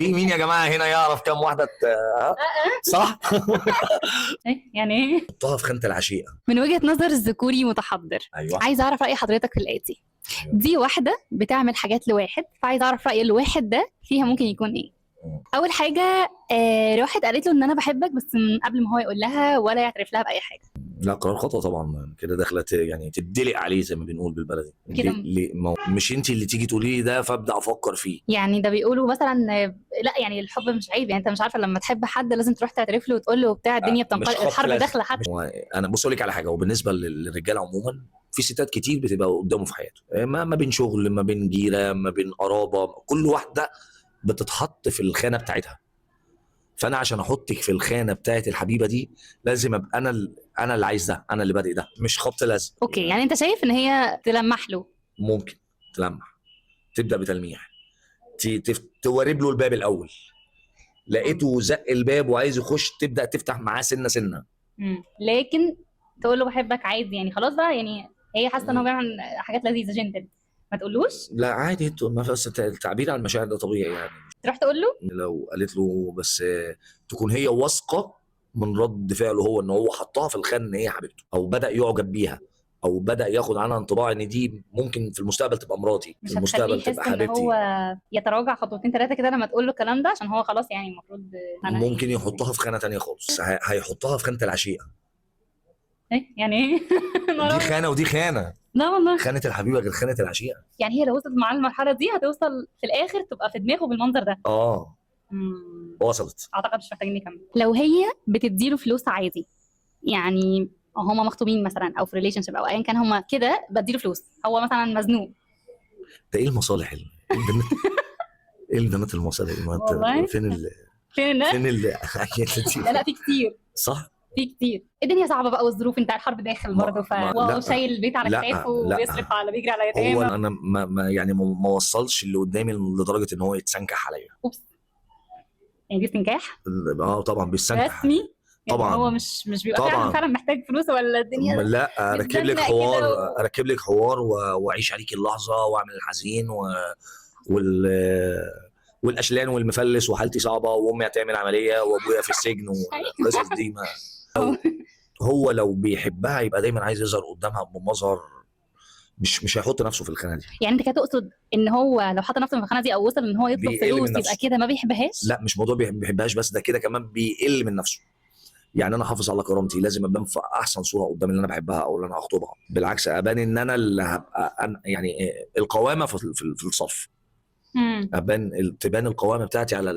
في مين يا جماعه هنا يعرف كم واحده صح؟ ايه يعني ايه؟ حطها في خانه العشيقه. من وجهة نظر الذكوري متحضر، ايوه. عايز اعرف رأي حضرتك في الآتي. أيوة. دي واحدة بتعمل حاجات لواحد، فعايز اعرف رأي الواحد ده فيها ممكن يكون ايه. مم. اول حاجة، واحد قالت له ان انا بحبك بس من قبل ما هو يقول لها ولا يعترف لها بأي حاجة. لا، قرار خطأ طبعا، كده داخله يعني تدلق عليه زي ما بنقول بالبلدي. كده مش انت اللي تيجي تقولي لي ده فابدا افكر فيه. يعني ده بيقولوا مثلا لا يعني الحب مش عيب، يعني انت مش عارفه لما تحب حد لازم تروح تعترف له وتقول له بتاع الدنيا مش بتنقلب، خبط الحرب لازق. داخله حتى. انا بص اقول لك على حاجه، وبالنسبه للرجاله عموما في ستات كتير بتبقى قدامه في حياته، ما بين شغل، ما بين جيره، ما بين قرابه، كل واحده بتتحط في الخانه بتاعتها. فانا عشان احطك في الخانه بتاعت الحبيبه دي لازم ابقى انا اللي عايز ده، انا اللي بادئ ده، مش خبط لزق. اوكي، يعني انت شايف ان هي تلمح له؟ ممكن تلمح، تبدا بتلميح، توارب له الباب الاول، لقيته زق الباب وعايز يخش تبدا تفتح معاه سنه سنه. لكن تقول له بحبك عادي يعني خلاص بقى، يعني هي حاسه ان هو بيعمل حاجات لذيذه جنتل، ما تقولوش؟ لا عادي، ما في أصل التعبير عن المشاعر ده طبيعي يعني. تروح تقول له؟ لو قالت له بس تكون هي واثقه من رد فعله هو ان هو حطها في الخان ان هي حبيبته، او بدا يعجب بيها، او بدا ياخد عنها انطباع ان دي ممكن في المستقبل تبقى مراتي، مش في هتخليه المستقبل يحس تبقى ان حبيبتي. هو يتراجع خطوتين ثلاثه كده لما تقول له الكلام ده، عشان هو خلاص يعني المفروض انا ممكن يحطها في خانه تانية خالص، هيحطها في خانه العشيقه. ايه يعني ايه؟ دي خانه ودي خانه. لا والله. خانه الحبيبه غير خانه العشيقه. يعني هي لو وصلت معاه المرحله دي هتوصل في الاخر تبقى في دماغه بالمنظر ده. وصلت. اعتقد مش محتاجين نكمل. لو هي بتديله فلوس عادي، يعني هما مخطوبين مثلا او في ريليشن شيب او ايا كان، هما كده بديله فلوس، هو مثلا مزنوق. ده ايه المصالح ايه البنات ايه البنات المصالح دي؟ والله فين الناس؟ فين لا لا، في كتير. صح. في كتير. الدنيا صعبه بقى والظروف، انت الحرب داخل برضه، واو شايل البيت على كتافه وبيصرف على بيجري على يتامى. هو انا يعني ما وصلش اللي قدامي لدرجه ان هو يتسنكح عليا. اوبس، يعني دي استنكاح؟ طبعا بيستنكح رسمي؟ يعني طبعا. هو مش بيبقى فعلا محتاج فلوس ولا الدنيا؟ لا، اركب لك حوار واعيش عليك اللحظه واعمل الحزين وال والاشلان والمفلس وحالتي صعبه وامي هتعمل عمليه وابويا في السجن والقصص دي. ما هو لو بيحبها يبقى دايما عايز يظهر قدامها بمظهر، مش هيحط نفسه في الخانه دي. يعني انت كده تقصد ان هو لو حط نفسه في الخانه دي او وصل ان هو يطلب فلوس يبقى كده ما بيحبهاش؟ لا، مش موضوع بيحبهاش بس، ده كده كمان بيقل من نفسه. يعني انا حافظ على كرامتي، لازم ابان في احسن صوره قدام اللي انا بحبها او اللي انا هخطبها. بالعكس، ابان ان انا اللي هبقى يعني القوامه في الصف. ابان تبان القوامه بتاعتي على